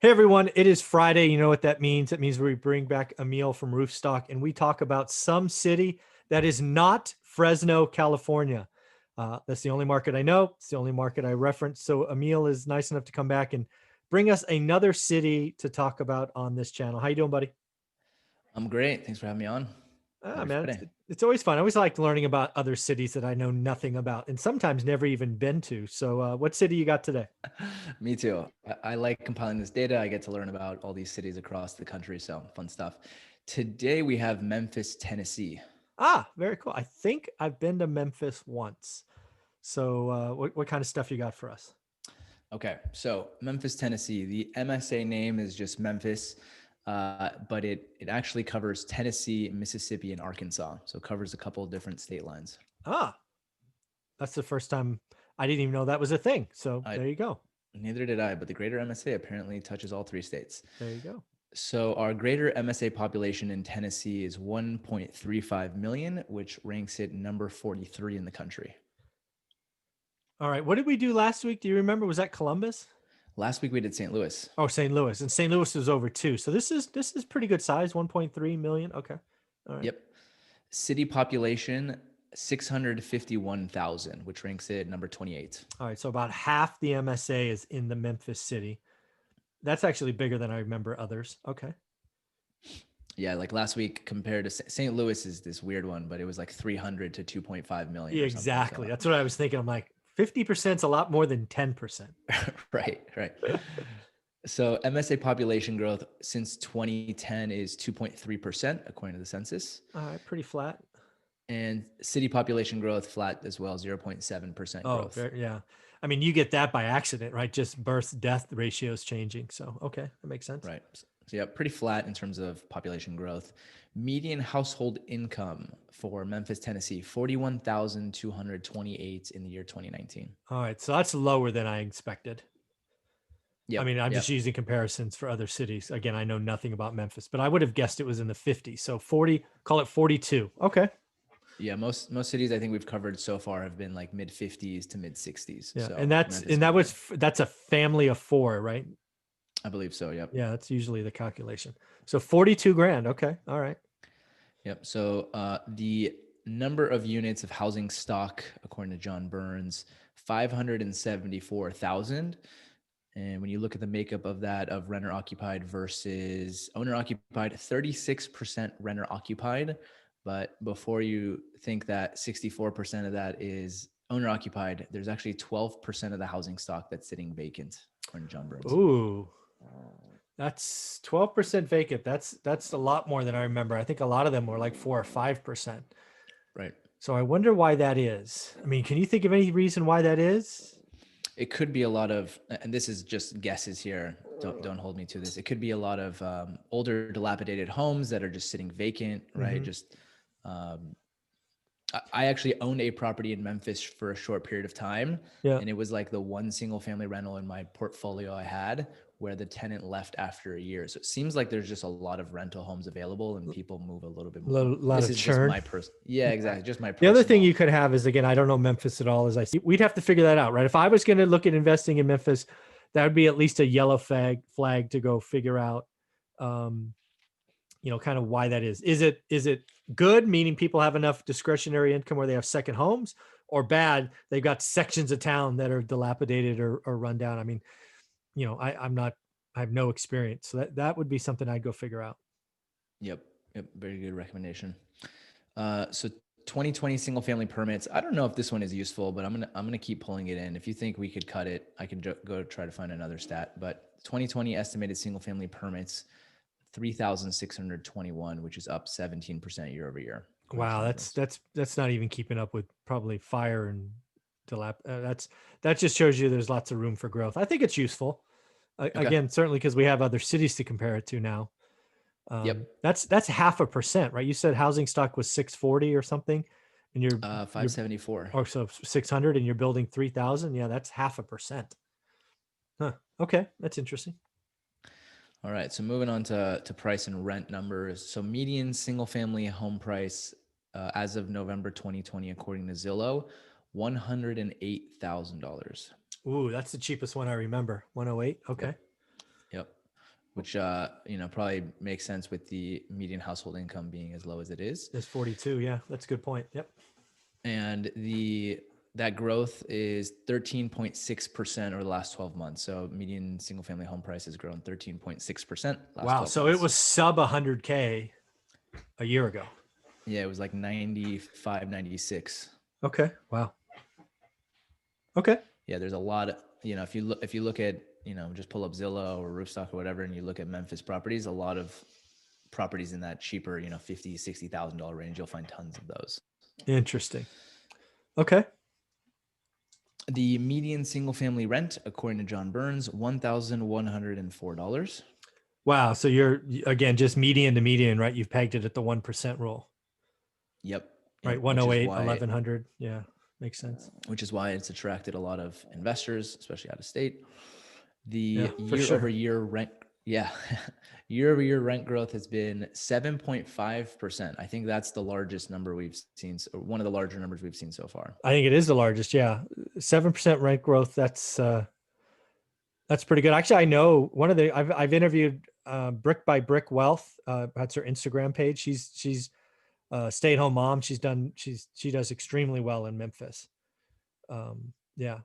Hey everyone, it is Friday. You know what that means? It means we bring back Emil from Roofstock and we talk about some city that is not Fresno, California. That's the only market I know. It's the only market I reference. So Emil is nice enough to come back and bring us another city to talk about on this channel. How you doing, buddy? I'm great. Thanks for having me on. Ah, Happy man, Friday. it's always fun. I always like learning about other cities that I know nothing about and sometimes never even been to. So what city you got today? Me too. I like compiling this data. I get to learn about all these cities across the country. So fun stuff. Today we have Memphis, Tennessee. Ah, very cool. I think I've been to Memphis once. So what kind of stuff you got for us? Okay. So Memphis, Tennessee. The MSA name is just Memphis, but it actually covers Tennessee, Mississippi, and Arkansas. So it covers a couple of different state lines. Ah, that's the first time I didn't even know that was a thing. So I there you go. Neither did I, but the greater MSA apparently touches all three states. There you go. So our greater MSA population in Tennessee is 1.35 million, which ranks it number 43 in the country. All right. What did we do last week? Do you remember? Was that Columbus? Last week we did St. Louis. Oh, St. Louis. And St. Louis is over too. So this is pretty good size, 1.3 million. Okay. All right. Yep. City population 651,000, which ranks it number 28. All right. So about half the MSA is in the Memphis city. That's actually bigger than I remember others. Okay. Yeah, like last week compared to St. Louis is this weird one, but it was like 300 to 2.5 million Yeah, or something. exactly. That's what I was thinking. I'm like, 50% is a lot more than 10%. Right, right. So MSA population growth since 2010 is 2.3%, according to the census. All right. Pretty flat. And city population growth flat as well, 0.7% Oh, growth. yeah. I mean, you get that by accident, right? Just birth death ratios changing. So, okay, that makes sense. Right. So yeah, pretty flat in terms of population growth. Median household income for Memphis, Tennessee, 41,228 in the year 2019. All right. So that's lower than I expected. I Yep. mean, I'm just Yep. using comparisons for other cities. Again, I know nothing about Memphis, but I would have guessed it was in the 50s. So 40, call it 42. Okay. Yeah, most cities I think we've covered so far have been like mid 50s to mid 60s. Yeah. So Memphis That was was, good. that's a family of four, right? I believe so. Yep. Yeah. That's usually the calculation. So 42 grand. Okay. All right. Yep. So the number of units of housing stock, according to John Burns, 574,000. And when you look at the makeup of that of renter occupied versus owner occupied, 36% renter occupied. But before you think that 64% of that is owner occupied, there's actually 12% of the housing stock that's sitting vacant, according to John Burns. Ooh, that's 12% vacant. That's a lot more than I remember. I think a lot of them were like 4 or 5%. Right. So I wonder why that is. I mean, can you think of any reason why that is? It could be a lot of, and this is just guesses here. Don't hold me to this. It could be a lot of older, dilapidated homes that are just sitting vacant, right? Mm-hmm. Just um, I actually owned a property in Memphis for a short period of time, Yeah. and it was like the one single family rental in my portfolio I had where the tenant left after a year. So it seems like there's just a lot of rental homes available and people move a little bit more. Lot This of is just churn. my yeah, exactly. Just my The other thing personal. you could have is, again, I don't know Memphis at all. As I see, we'd have to figure that out, right? If I was going to look at investing in Memphis, that would be at least a yellow flag to go figure out, um, kind of why that is. Is it good, meaning people have enough discretionary income where they have second homes, or bad, they've got sections of town that are dilapidated or run down? I mean, I'm not, I have no experience, so that would be something I'd go figure out. Yep. Yep. Very good recommendation. So 2020 single family permits. I don't know if this one is useful, but I'm gonna keep pulling it in. If you think we could cut it, I can go try to find another stat. But 2020 estimated single family permits 3,621, which is up 17% year over year, according to Wow, John that's Burns. that's that's not even keeping up with probably fire and that just shows you there's lots of room for growth. I think it's useful. Okay. Again, certainly because we have other cities to compare it to now. Yep. That's 0.5%, right? You said housing stock was 640 or something, and you're 574. or so 600, and you're building 3,000. Yeah, that's 0.5%. Huh. Okay, that's interesting. All right. So moving on to price and rent numbers. So median single family home price as of November 2020, according to Zillow, $108,000. Ooh, that's the cheapest one I remember. 108. Yep. Okay. Yep. which probably makes sense with the median household income being as low as it is. It's 42. Yeah, that's a good point. Yep. And that growth is 13.6% over the last 12 months. So median single family home price has grown 13.6% last Wow. 12 So months. it was sub 100K a year ago. Yeah, it was like 95, 96. Okay. Wow. Okay. Yeah, there's a lot of, if you look at, just pull up Zillow or Roofstock or whatever, and you look at Memphis properties, a lot of properties in that cheaper, $50,000, $60,000 range, you'll find tons of those. Interesting. Okay. The median single family rent, according to John Burns, $1,104. Wow. So you're, again, just median to median, right? You've pegged it at the 1% rule. Yep. Right. 108, 1100. Yeah. Makes sense. Which is why it's attracted a lot of investors, especially out of state. The year-over-year rent, year-over-year rent growth has been 7.5%. I think that's the largest number we've seen, or one of the larger numbers we've seen so far. I think it is the largest. Yeah. 7% rent growth. That's pretty good. Actually, I know I've interviewed Brick by Brick Wealth. That's her Instagram page. She's a stay-at-home mom. She does extremely well in Memphis. Yeah,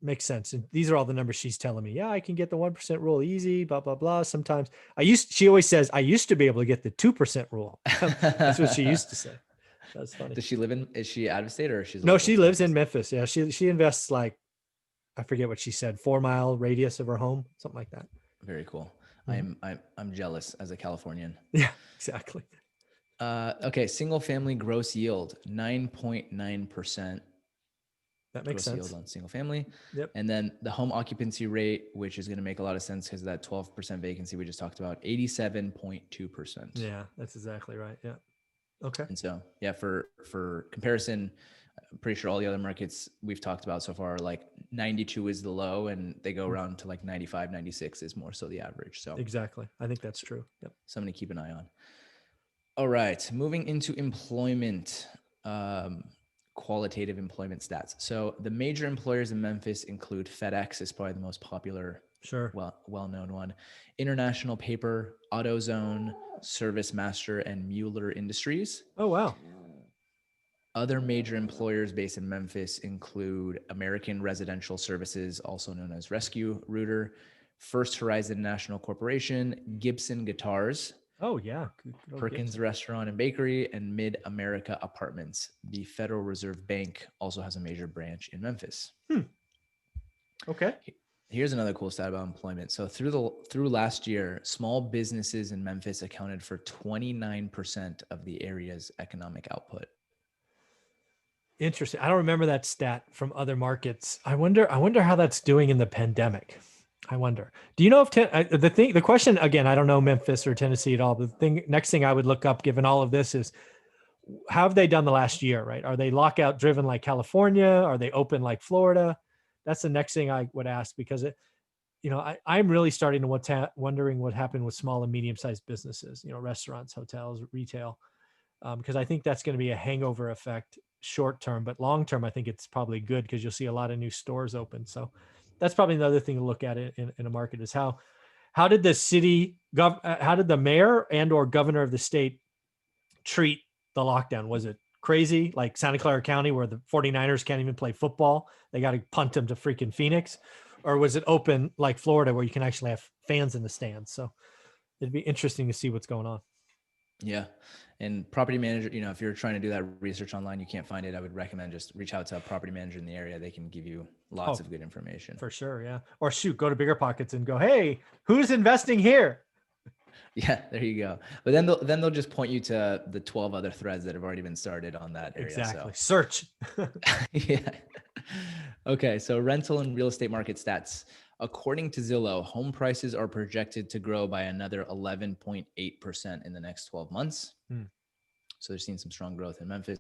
makes sense. And these are all the numbers she's telling me. Yeah, I can get the 1% rule easy, blah, blah, blah. Sometimes she always says, I used to be able to get the 2% rule. That's what she used to say. That's funny. Is she out of state or she's no, she lives in Memphis. Yeah. She invests like, I forget what she said, 4-mile radius of her home, something like that. Very cool. Mm-hmm. I'm jealous as a Californian. Yeah, exactly. Okay. Single family gross yield, 9.9%. That makes sense. Yield on single family. Yep. And then the home occupancy rate, which is going to make a lot of sense because of that 12% vacancy we just talked about, 87.2%. Yeah, that's exactly right. Yeah. Okay. And so, yeah, for comparison, I'm pretty sure all the other markets we've talked about so far, like 92 is the low and they go around to like 95, 96 is more so the average. So exactly. I think that's true. Yep. Something to keep an eye on. All right. Moving into employment, qualitative employment stats. So the major employers in Memphis include FedEx is probably the most popular, well-known one, International Paper, AutoZone, Service Master, and Mueller Industries. Oh, wow. Other major employers based in Memphis include American Residential Services, also known as Rescue Rooter, First Horizon National Corporation, Gibson Guitars. Oh, yeah. Perkins Restaurant and Bakery, and Mid-America Apartments. The Federal Reserve Bank also has a major branch in Memphis. Okay. Here's another cool stat about employment. So through last year, small businesses in Memphis accounted for 29% of the area's economic output. Interesting. I don't remember that stat from other markets. I wonder how that's doing in the pandemic. I wonder. Do you know if the question again? I don't know Memphis or Tennessee at all. But next thing I would look up, given all of this, is how have they done the last year? Right? Are they lockout driven like California? Are they open like Florida? That's the next thing I would ask because I'm really starting to wondering what happened with small and medium sized businesses. Restaurants, hotels, retail, because I think that's going to be a hangover effect short term, but long term, I think it's probably good because you'll see a lot of new stores open. So. That's probably another thing to look at in a market is how did the how did the mayor and or governor of the state treat the lockdown? Was it crazy like Santa Clara County where the 49ers can't even play football? They got to punt them to freaking Phoenix. Or was it open like Florida where you can actually have fans in the stands? So it'd be interesting to see what's going on. Yeah. And property manager, if you're trying to do that research online, you can't find it. I would recommend just reach out to a property manager in the area. They can give you lots of good information. For sure. Yeah. Or go to Bigger Pockets and go, hey, who's investing here? Yeah, there you go. But then they'll just point you to the 12 other threads that have already been started on that area. Exactly. So. Search. Yeah. Okay. So rental and real estate market stats. According to Zillow, home prices are projected to grow by another 11.8% in the next 12 months. So they're seeing some strong growth in Memphis.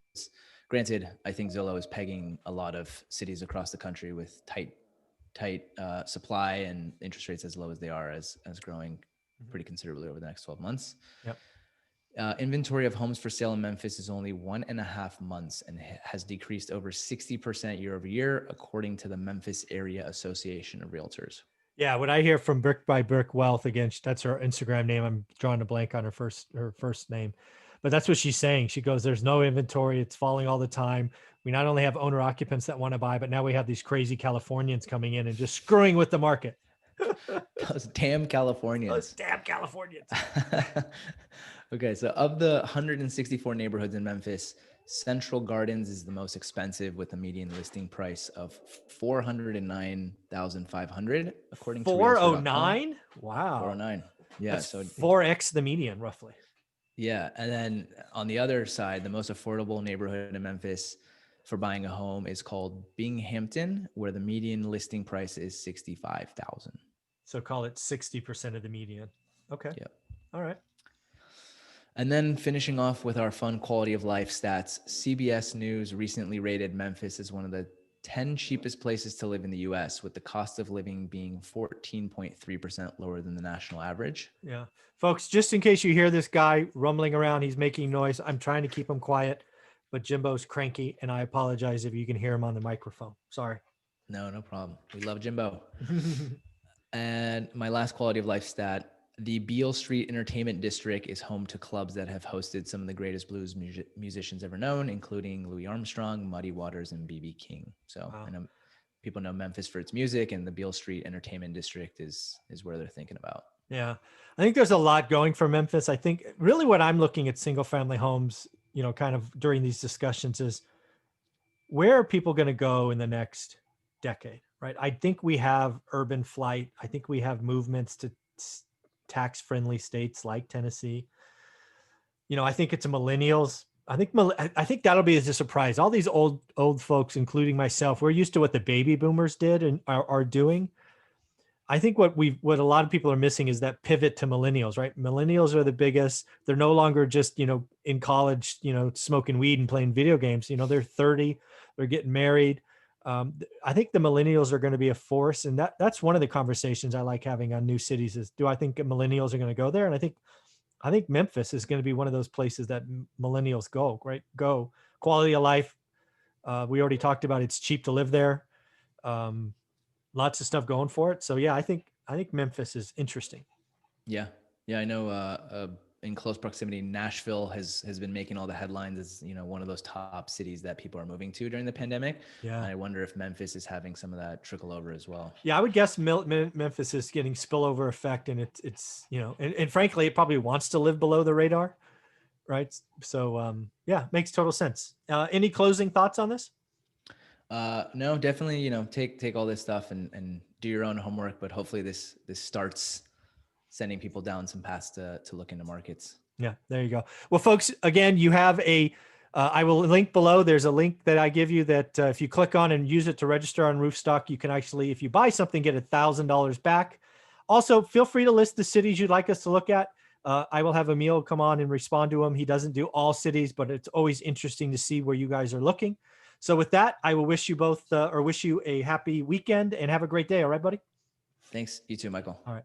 Granted, I think Zillow is pegging a lot of cities across the country with tight supply and interest rates as low as they are as growing pretty considerably over the next 12 months. Yep. Inventory of homes for sale in Memphis is only 1.5 months and has decreased over 60% year over year, according to the Memphis Area Association of Realtors. Yeah, what I hear from Brick by Brick Wealth, again, that's her Instagram name. I'm drawing a blank on her first name, but that's what she's saying. She goes, "There's no inventory; it's falling all the time. We not only have owner occupants that want to buy, but now we have these crazy Californians coming in and just screwing with the market." Those damn Those Californians. damn Californians. Okay, so of the 164 neighborhoods in Memphis, Central Gardens is the most expensive with a median listing price of 409,500 according to realtor.com. 409. Wow, 409. Yeah, that's so 4x the median, roughly. yeah, and then on the other side, the most affordable neighborhood in Memphis for buying a home is called Binghamton, where the median listing price is 65,000. So call it 60% of the median. Okay. Yep. All right. And then finishing off with our fun quality of life stats, CBS News recently rated Memphis as one of the 10 cheapest places to live in the US, with the cost of living being 14.3% lower than the national average. Yeah. Folks, just in case you hear this guy rumbling around, he's making noise. I'm trying to keep him quiet, but Jimbo's cranky, and I apologize if you can hear him on the microphone. Sorry. No, no problem. We love Jimbo. And my last quality of life stat, the Beale Street Entertainment District is home to clubs that have hosted some of the greatest blues musicians ever known, including Louis Armstrong, Muddy Waters, and B.B. King. So Wow. I know people know Memphis for its music, and the Beale Street Entertainment District is where they're thinking about. Yeah. I think there's a lot going for Memphis. I think really what I'm looking at single family homes, kind of during these discussions is, where are people going to go in the next decade, right? I think we have urban flight. I think we have movements to tax-friendly states like Tennessee. I think it's a millennials. I think that'll be a surprise. All these old folks, including myself, we're used to what the baby boomers did and are doing. I think what a lot of people are missing is that pivot to millennials, right? Millennials are the biggest. They're no longer just, in college, smoking weed and playing video games. They're 30, they're getting married. I think the millennials are going to be a force. And that's one of the conversations I like having on new cities is, do I think millennials are going to go there? And I think Memphis is going to be one of those places that millennials go, right? Go. Quality of life. We already talked about it's cheap to live there. Lots of stuff going for it. So yeah, I think Memphis is interesting. Yeah. I know in close proximity, Nashville has been making all the headlines as, one of those top cities that people are moving to during the pandemic. Yeah. And I wonder if Memphis is having some of that trickle over as well. Yeah, I would guess Memphis is getting spillover effect, and it's and frankly, it probably wants to live below the radar, right? So yeah, makes total sense. Any closing thoughts on this? No, definitely, take all this stuff and do your own homework, but hopefully this starts sending people down some paths to look into markets. Yeah, there you go. Well, folks, again, you have I will link below. There's a link that I give you that if you click on and use it to register on Roofstock, you can actually, if you buy something, get $1,000 back. Also, feel free to list the cities you'd like us to look at. I will have Emil come on and respond to them. He doesn't do all cities, but it's always interesting to see where you guys are looking. So with that, I will wish you both wish you a happy weekend and have a great day. All right, buddy? Thanks. You too, Michael. All right.